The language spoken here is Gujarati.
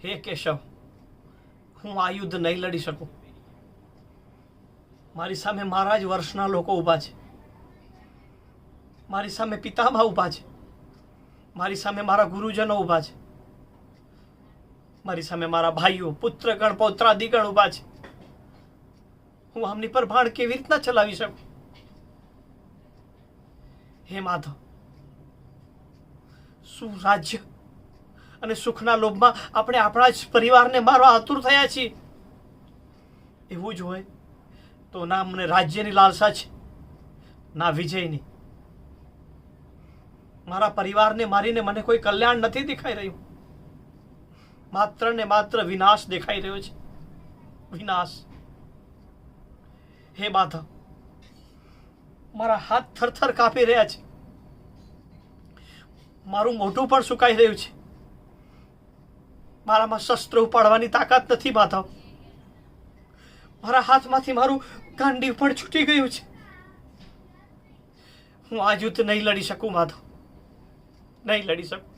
હે કેશવ, હું આ યુદ્ધ નહીં લડી શકું. મારી સામે મારા જ વર્ષના લોકો ઊભા છે. મારી સામે પિતામહ ઊભા છે. મારી સામે મારા ગુરુજનો ઊભા છે. મારી સામે મારા ભાઈઓ, પુત્રગણ, પૌત્રાદિગણ ઊભા છે. હું આમની પર બાણ કેવી રીતના ચલાવી શકું? હે માધવ, શું રાજ્ય અને સુખના લોભમાં આપણે આપણા જ પરિવારને મારવા આતુર થયા છીએ? એવું જ હોય તો ના મને રાજ્યની લાલસા છે, ના વિજયની. મારા પરિવારને મારીને મને કોઈ કલ્યાણ નથી દેખાઈ રહ્યું. માત્ર ને માત્ર વિનાશ દેખાઈ રહ્યો છે. વિનાશ. હે માધવ, મારા હાથ થરથર કાપી રહ્યા છે. મારું મોઢું પણ સુકાઈ રહ્યું છે. મારામાં શસ્ત્ર ઉપાડવાની તાકાત નથી માધવ. મારા હાથમાંથી મારું ગાંડીવ પણ છૂટી ગયું છે. હું આ યુદ્ધ નહીં લડી શકું માધવ, નહીં લડી શકું.